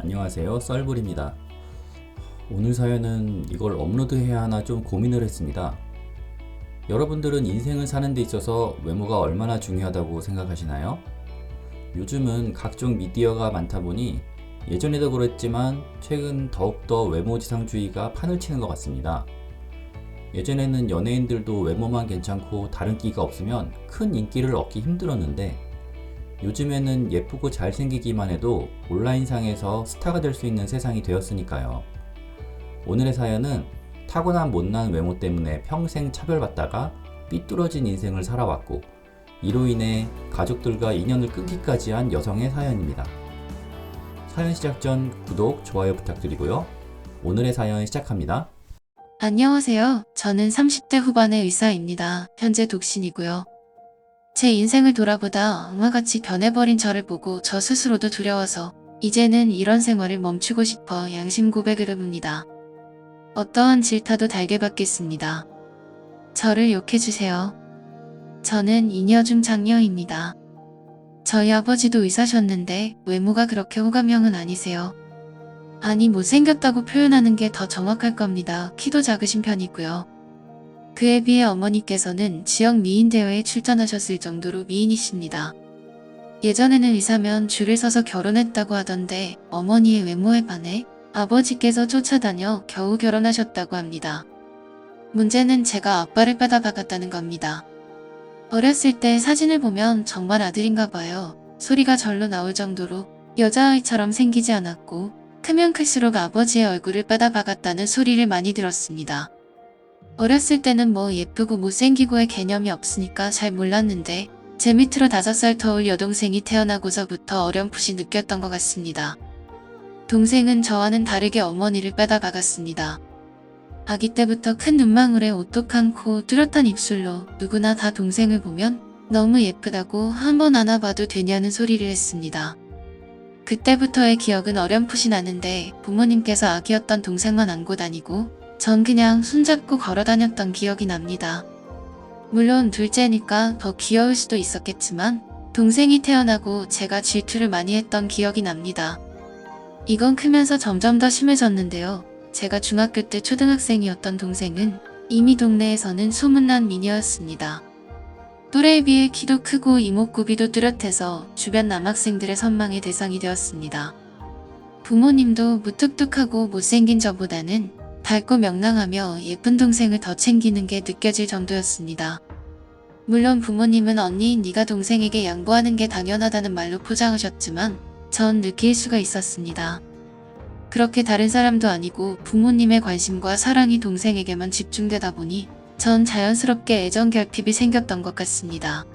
안녕하세요, 썰불입니다. 오늘 사연은 이걸 업로드해야 하나 좀 고민을 했습니다. 여러분들은 인생을 사는 데 있어서 외모가 얼마나 중요하다고 생각하시나요? 요즘은 각종 미디어가 많다 보니 예전에도 그랬지만 최근 더욱더 외모지상주의가 판을 치는 것 같습니다. 예전에는 연예인들도 외모만 괜찮고 다른 끼가 없으면 큰 인기를 얻기 힘들었는데 요즘에는 예쁘고 잘생기기만 해도 온라인상에서 스타가 될 수 있는 세상이 되었으니까요. 오늘의 사연은 타고난 못난 외모 때문에 평생 차별받다가 삐뚤어진 인생을 살아왔고 이로 인해 가족들과 인연을 끊기까지 한 여성의 사연입니다. 사연 시작 전 구독, 좋아요 부탁드리고요. 오늘의 사연 시작합니다. 안녕하세요. 저는 30대 후반의 의사입니다. 현재 독신이고요. 제 인생을 돌아보다 악마같이 변해버린 저를 보고 저 스스로도 두려워서 이제는 이런 생활을 멈추고 싶어 양심 고백을 해봅니다. 어떠한 질타도 달게 받겠습니다. 저를 욕해주세요. 저는 이녀 중 장녀입니다. 저희 아버지도 의사셨는데 외모가 그렇게 호감형은 아니세요. 아니 못생겼다고 표현하는 게 더 정확할 겁니다. 키도 작으신 편이고요. 그에 비해 어머니께서는 지역 미인대회에 출전하셨을 정도로 미인이십니다. 예전에는 의사면 줄을 서서 결혼했다고 하던데 어머니의 외모에 반해 아버지께서 쫓아다녀 겨우 결혼하셨다고 합니다. 문제는 제가 아빠를 빼다 박았다는 겁니다. 어렸을 때 사진을 보면 정말 아들인가 봐요. 소리가 절로 나올 정도로 여자아이처럼 생기지 않았고 크면 클수록 아버지의 얼굴을 빼다 박았다는 소리를 많이 들었습니다. 어렸을 때는 뭐 예쁘고 못생기고의 개념이 없으니까 잘 몰랐는데 제 밑으로 5살 터울 여동생이 태어나고서부터 어렴풋이 느꼈던 것 같습니다. 동생은 저와는 다르게 어머니를 빼다 박았습니다. 아기 때부터 큰 눈망울에 오똑한 코, 뚜렷한 입술로 누구나 다 동생을 보면 너무 예쁘다고 한 번 안아봐도 되냐는 소리를 했습니다. 그때부터의 기억은 어렴풋이 나는데 부모님께서 아기였던 동생만 안고 다니고 전 그냥 손잡고 걸어다녔던 기억이 납니다. 물론 둘째니까 더 귀여울 수도 있었겠지만 동생이 태어나고 제가 질투를 많이 했던 기억이 납니다. 이건 크면서 점점 더 심해졌는데요. 제가 중학교 때 초등학생이었던 동생은 이미 동네에서는 소문난 미녀였습니다. 또래에 비해 키도 크고 이목구비도 뚜렷해서 주변 남학생들의 선망의 대상이 되었습니다. 부모님도 무뚝뚝하고 못생긴 저보다는 밝고 명랑하며 예쁜 동생을 더 챙기는 게 느껴질 정도였습니다. 물론 부모님은 언니 네가 동생에게 양보하는 게 당연하다는 말로 포장하셨지만 전 느낄 수가 있었습니다. 그렇게 다른 사람도 아니고 부모님의 관심과 사랑이 동생에게만 집중되다 보니 전 자연스럽게 애정 결핍이 생겼던 것 같습니다.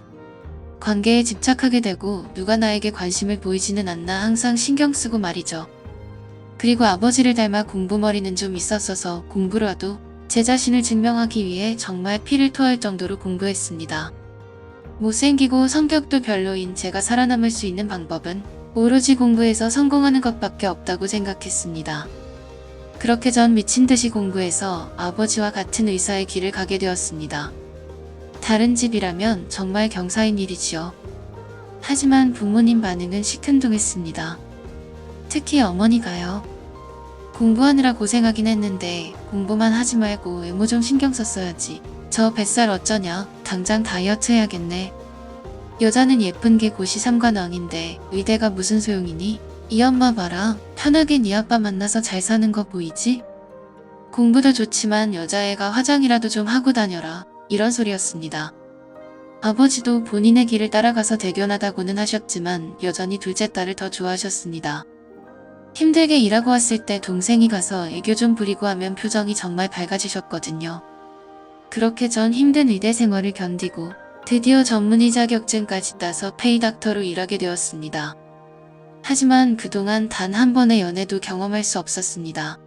관계에 집착하게 되고 누가 나에게 관심을 보이지는 않나 항상 신경 쓰고 말이죠. 그리고 아버지를 닮아 공부머리는 좀 있었어서 공부라도 제 자신을 증명하기 위해 정말 피를 토할 정도로 공부했습니다. 못생기고 성격도 별로인 제가 살아남을 수 있는 방법은 오로지 공부해서 성공하는 것밖에 없다고 생각했습니다. 그렇게 전 미친 듯이 공부해서 아버지와 같은 의사의 길을 가게 되었습니다. 다른 집이라면 정말 경사인 일이지요. 하지만 부모님 반응은 시큰둥했습니다. 특히 어머니가요. 공부하느라 고생하긴 했는데 공부만 하지 말고 외모 좀 신경 썼어야지. 저 뱃살 어쩌냐. 당장 다이어트 해야겠네. 여자는 예쁜 게 곧이 삼관왕인데 의대가 무슨 소용이니? 이 엄마 봐라. 편하게 네 아빠 만나서 잘 사는 거 보이지? 공부도 좋지만 여자애가 화장이라도 좀 하고 다녀라. 이런 소리였습니다. 아버지도 본인의 길을 따라가서 대견하다고는 하셨지만 여전히 둘째 딸을 더 좋아하셨습니다. 힘들게 일하고 왔을 때 동생이 가서 애교 좀 부리고 하면 표정이 정말 밝아지셨거든요. 그렇게 전 힘든 의대 생활을 견디고 드디어 전문의 자격증까지 따서 페이닥터로 일하게 되었습니다. 하지만 그동안 단 한 번의 연애도 경험할 수 없었습니다.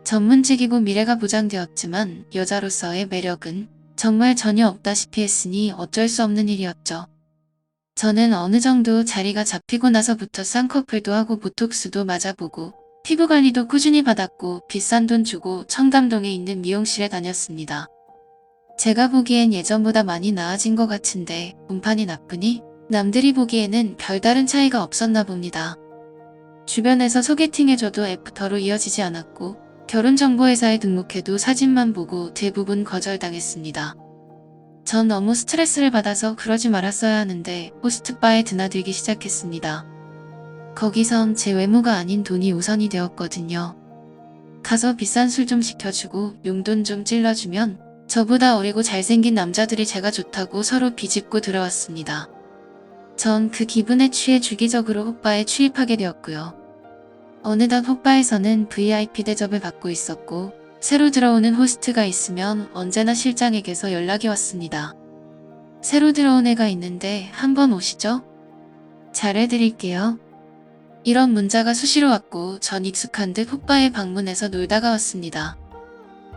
전문직이고 미래가 보장되었지만 여자로서의 매력은 정말 전혀 없다시피 했으니 어쩔 수 없는 일이었죠. 저는 어느 정도 자리가 잡히고 나서부터 쌍꺼풀도 하고 보톡스도 맞아보고 피부관리도 꾸준히 받았고 비싼 돈 주고 청담동에 있는 미용실에 다녔습니다. 제가 보기엔 예전보다 많이 나아진 것 같은데 운판이 나쁘니? 남들이 보기에는 별다른 차이가 없었나 봅니다. 주변에서 소개팅해줘도 애프터로 이어지지 않았고 결혼정보회사에 등록해도 사진만 보고 대부분 거절당했습니다. 전 너무 스트레스를 받아서 그러지 말았어야 하는데 호스트바에 드나들기 시작했습니다. 거기선 제 외모가 아닌 돈이 우선이 되었거든요. 가서 비싼 술 좀 시켜주고 용돈 좀 찔러주면 저보다 어리고 잘생긴 남자들이 제가 좋다고 서로 비집고 들어왔습니다. 전 그 기분에 취해 주기적으로 호빠에 출입하게 되었고요. 어느덧 호빠에서는 VIP 대접을 받고 있었고 새로 들어오는 호스트가 있으면 언제나 실장에게서 연락이 왔습니다. 새로 들어온 애가 있는데 한번 오시죠? 잘해드릴게요. 이런 문자가 수시로 왔고 전 익숙한 듯 호빠에 방문해서 놀다가 왔습니다.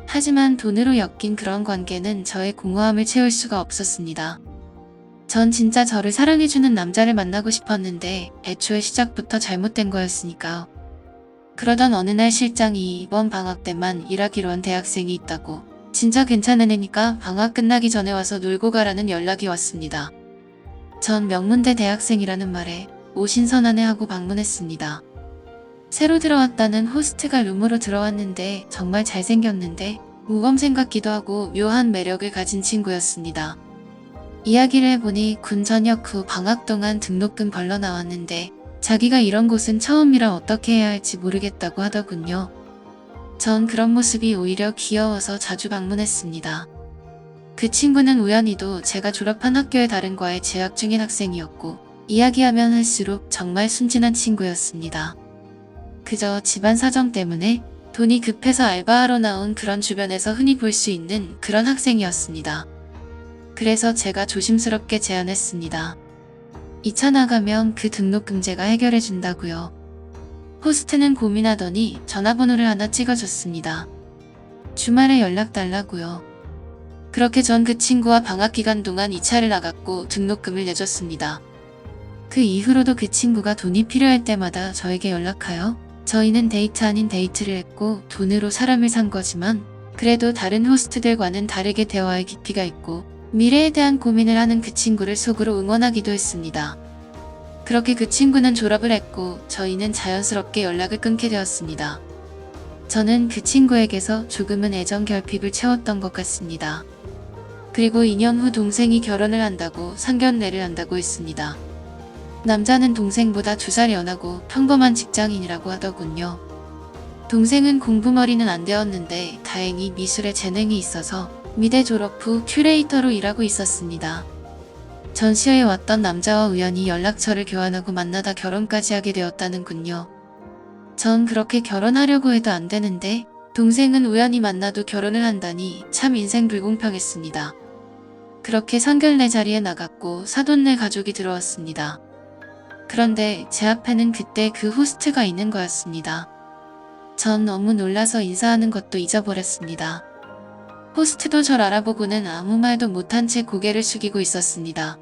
하지만 돈으로 엮인 그런 관계는 저의 공허함을 채울 수가 없었습니다. 전 진짜 저를 사랑해주는 남자를 만나고 싶었는데 애초에 시작부터 잘못된 거였으니까요. 그러던 어느 날 실장이 이번 방학 때만 일하기로 한 대학생이 있다고 진짜 괜찮은 애니까 방학 끝나기 전에 와서 놀고 가라는 연락이 왔습니다. 전 명문대 대학생이라는 말에 오신선하네 하고 방문했습니다. 새로 들어왔다는 호스트가 룸으로 들어왔는데 정말 잘생겼는데 모범생 같기도 하고 묘한 매력을 가진 친구였습니다. 이야기를 해보니 군 전역 후 방학 동안 등록금 벌러 나왔는데 자기가 이런 곳은 처음이라 어떻게 해야 할지 모르겠다고 하더군요. 전 그런 모습이 오히려 귀여워서 자주 방문했습니다. 그 친구는 우연히도 제가 졸업한 학교의 다른 과에 재학 중인 학생이었고 이야기하면 할수록 정말 순진한 친구였습니다. 그저 집안 사정 때문에 돈이 급해서 알바하러 나온 그런 주변에서 흔히 볼 수 있는 그런 학생이었습니다. 그래서 제가 조심스럽게 제안했습니다. 2차 나가면 그 등록금 제가 해결해준다고요. 호스트는 고민하더니 전화번호를 하나 찍어줬습니다. 주말에 연락 달라고요. 그렇게 전 그 친구와 방학 기간 동안 2차를 나갔고 등록금을 내줬습니다. 그 이후로도 그 친구가 돈이 필요할 때마다 저에게 연락하여 저희는 데이트 아닌 데이트를 했고 돈으로 사람을 산 거지만 그래도 다른 호스트들과는 다르게 대화의 깊이가 있고 미래에 대한 고민을 하는 그 친구를 속으로 응원하기도 했습니다. 그렇게 그 친구는 졸업을 했고 저희는 자연스럽게 연락을 끊게 되었습니다. 저는 그 친구에게서 조금은 애정 결핍을 채웠던 것 같습니다. 그리고 2년 후 동생이 결혼을 한다고 상견례를 한다고 했습니다. 남자는 동생보다 2살 연하고 평범한 직장인이라고 하더군요. 동생은 공부머리는 안 되었는데 다행히 미술에 재능이 있어서 미대 졸업 후 큐레이터로 일하고 있었습니다. 전시회에 왔던 남자와 우연히 연락처를 교환하고 만나다 결혼까지 하게 되었다는군요. 전 그렇게 결혼하려고 해도 안 되는데 동생은 우연히 만나도 결혼을 한다니 참 인생 불공평했습니다. 그렇게 상견례 자리에 나갔고 사돈네 가족이 들어왔습니다. 그런데 제 앞에는 그때 그 호스트가 있는 거였습니다. 전 너무 놀라서 인사하는 것도 잊어버렸습니다. 호스트도 절 알아보고는 아무 말도 못한 채 고개를 숙이고 있었습니다.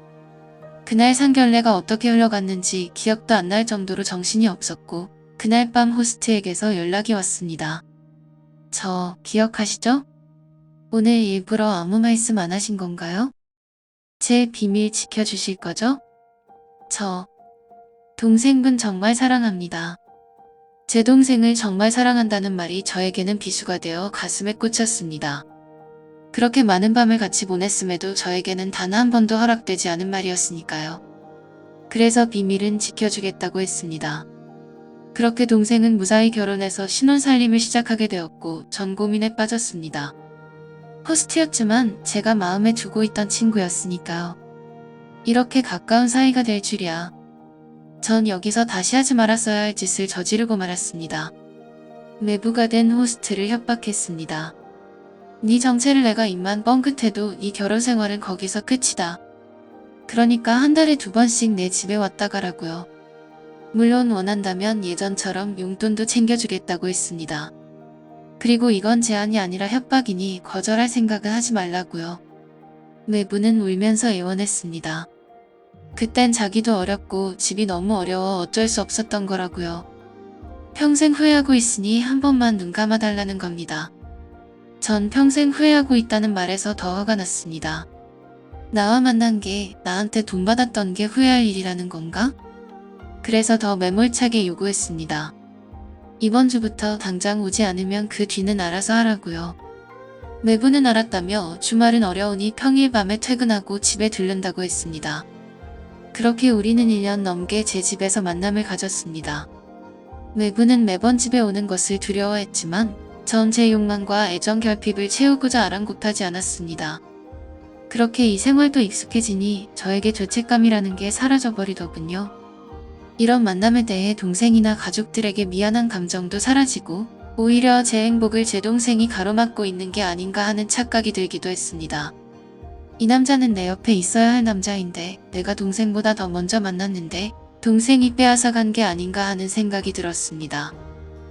그날 상견례가 어떻게 흘러갔는지 기억도 안 날 정도로 정신이 없었고 그날 밤 호스트에게서 연락이 왔습니다. 저 기억하시죠? 오늘 일부러 아무 말씀 안 하신 건가요? 제 비밀 지켜주실 거죠? 저 동생분 정말 사랑합니다. 제 동생을 정말 사랑한다는 말이 저에게는 비수가 되어 가슴에 꽂혔습니다. 그렇게 많은 밤을 같이 보냈음에도 저에게는 단 한 번도 허락되지 않은 말이었으니까요. 그래서 비밀은 지켜주겠다고 했습니다. 그렇게 동생은 무사히 결혼해서 신혼살림을 시작하게 되었고 전 고민에 빠졌습니다. 호스트였지만 제가 마음에 두고 있던 친구였으니까요. 이렇게 가까운 사이가 될 줄이야. 전 여기서 다시 하지 말았어야 할 짓을 저지르고 말았습니다. 매부가 된 호스트를 협박했습니다. 네 정체를 내가 입만 뻥끗해도 네 결혼 생활은 거기서 끝이다. 그러니까 한 달에 2번씩 내 집에 왔다 가라고요. 물론 원한다면 예전처럼 용돈도 챙겨주겠다고 했습니다. 그리고 이건 제안이 아니라 협박이니 거절할 생각은 하지 말라고요. 매부는 울면서 애원했습니다. 그땐 자기도 어렵고 집이 너무 어려워 어쩔 수 없었던 거라고요. 평생 후회하고 있으니 한 번만 눈 감아달라는 겁니다. 전 평생 후회하고 있다는 말에서 더 화가 났습니다. 나와 만난 게 나한테 돈 받았던 게 후회할 일이라는 건가? 그래서 더 매몰차게 요구했습니다. 이번 주부터 당장 오지 않으면 그 뒤는 알아서 하라고요. 외부는 알았다며 주말은 어려우니 평일 밤에 퇴근하고 집에 들른다고 했습니다. 그렇게 우리는 1년 넘게 제 집에서 만남을 가졌습니다. 외부는 매번 집에 오는 것을 두려워했지만 전 제 욕망과 애정 결핍을 채우고자 아랑곳하지 않았습니다. 그렇게 이 생활도 익숙해지니 저에게 죄책감이라는 게 사라져버리더군요. 이런 만남에 대해 동생이나 가족들에게 미안한 감정도 사라지고 오히려 제 행복을 제 동생이 가로막고 있는 게 아닌가 하는 착각이 들기도 했습니다. 이 남자는 내 옆에 있어야 할 남자인데 내가 동생보다 더 먼저 만났는데 동생이 빼앗아간 게 아닌가 하는 생각이 들었습니다.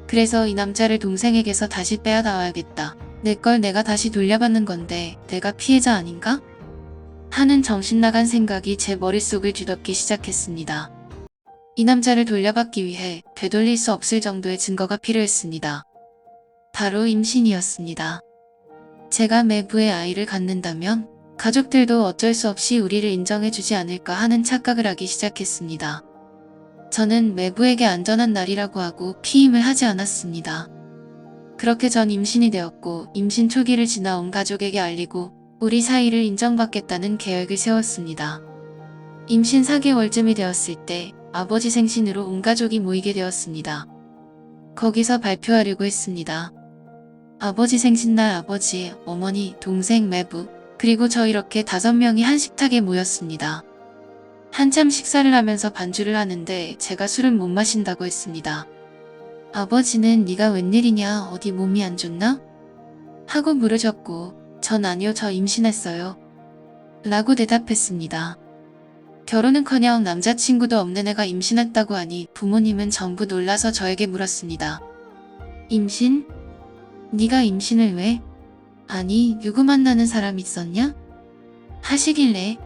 그래서 이 남자를 동생에게서 다시 빼앗아와야겠다. 내 걸 내가 다시 돌려받는 건데 내가 피해자 아닌가? 하는 정신나간 생각이 제 머릿속을 뒤덮기 시작했습니다. 이 남자를 돌려받기 위해 되돌릴 수 없을 정도의 증거가 필요했습니다. 바로 임신이었습니다. 제가 매부의 아이를 갖는다면 가족들도 어쩔 수 없이 우리를 인정해주지 않을까 하는 착각을 하기 시작했습니다. 저는 매부에게 안전한 날이라고 하고 피임을 하지 않았습니다. 그렇게 전 임신이 되었고 임신 초기를 지나 온 가족에게 알리고 우리 사이를 인정받겠다는 계획을 세웠습니다. 임신 4개월쯤이 되었을 때 아버지 생신으로 온 가족이 모이게 되었습니다. 거기서 발표하려고 했습니다. 아버지 생신날 아버지, 어머니, 동생, 매부, 그리고 저 이렇게 5명이 한 식탁에 모였습니다. 한참 식사를 하면서 반주를 하는데 제가 술은 못 마신다고 했습니다. 아버지는 네가 웬일이냐, 어디 몸이 안 좋나? 하고 물으셨고 전 아니요, 저 임신했어요. 라고 대답했습니다. 결혼은커녕 남자친구도 없는 애가 임신했다고 하니 부모님은 전부 놀라서 저에게 물었습니다. 임신? 네가 임신을 왜? 아니, 누구 만나는 사람 있었냐? 하시길래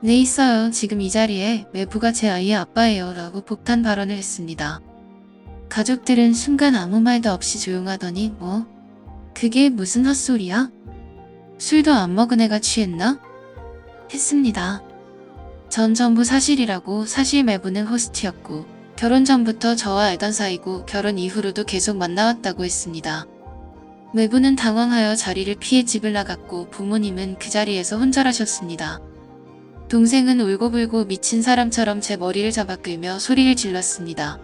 네, 있어요. 지금 이 자리에 매부가 제 아이의 아빠예요. 라고 폭탄 발언을 했습니다. 가족들은 순간 아무 말도 없이 조용하더니 뭐? 그게 무슨 헛소리야? 술도 안 먹은 애가 취했나? 했습니다. 전 전부 사실이라고. 사실 매부는 호스트였고 결혼 전부터 저와 알던 사이고 결혼 이후로도 계속 만나왔다고 했습니다. 매부는 당황하여 자리를 피해 집을 나갔고 부모님은 그 자리에서 혼절하셨습니다. 동생은 울고불고 미친 사람처럼 제 머리를 잡아 끌며 소리를 질렀습니다.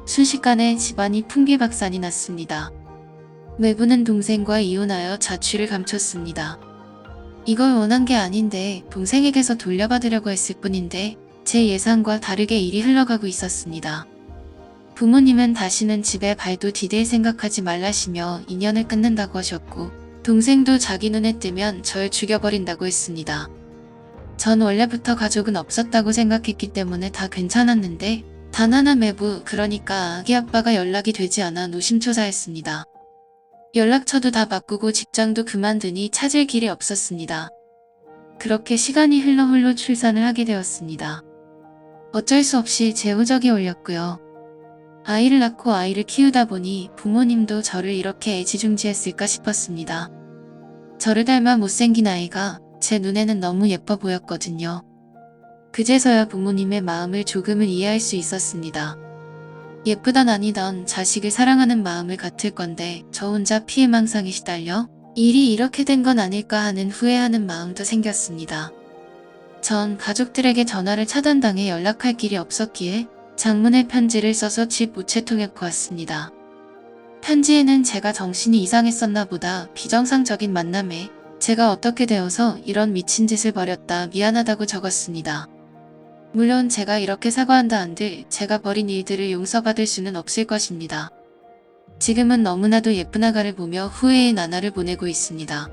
순식간에 집안이 풍비박산이 났습니다. 매부는 동생과 이혼하여 자취를 감췄습니다. 이걸 원한 게 아닌데 동생에게서 돌려받으려고 했을 뿐인데 제 예상과 다르게 일이 흘러가고 있었습니다. 부모님은 다시는 집에 발도 디딜 생각하지 말라시며 인연을 끊는다고 하셨고 동생도 자기 눈에 뜨면 절 죽여버린다고 했습니다. 전 원래부터 가족은 없었다고 생각했기 때문에 다 괜찮았는데 단 하나 매부, 그러니까 아기 아빠가 연락이 되지 않아 노심초사했습니다. 연락처도 다 바꾸고 직장도 그만두니 찾을 길이 없었습니다. 그렇게 시간이 흘러 홀로 출산을 하게 되었습니다. 어쩔 수 없이 제 후적이 올렸고요. 아이를 낳고 아이를 키우다 보니 부모님도 저를 이렇게 애지중지했을까 싶었습니다. 저를 닮아 못생긴 아이가 제 눈에는 너무 예뻐 보였거든요. 그제서야 부모님의 마음을 조금은 이해할 수 있었습니다. 예쁘던 아니던 자식을 사랑하는 마음을 같을 건데 저 혼자 피해망상에 시달려 일이 이렇게 된 건 아닐까 하는 후회하는 마음도 생겼습니다. 전 가족들에게 전화를 차단당해 연락할 길이 없었기에 장문의 편지를 써서 집 우체통에 보았습니다. 편지에는 제가 정신이 이상했었나 보다, 비정상적인 만남에 제가 어떻게 되어서 이런 미친 짓을 벌였다, 미안하다고 적었습니다. 물론 제가 이렇게 사과한다 한들 제가 벌인 일들을 용서받을 수는 없을 것입니다. 지금은 너무나도 예쁜 아가를 보며 후회의 나날을 보내고 있습니다.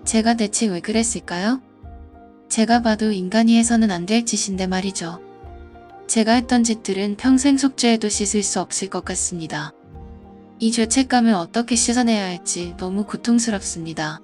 제가 대체 왜 그랬을까요? 제가 봐도 인간이 해서는 안 될 짓인데 말이죠. 제가 했던 짓들은 평생 속죄해도 씻을 수 없을 것 같습니다. 이 죄책감을 어떻게 씻어내야 할지 너무 고통스럽습니다.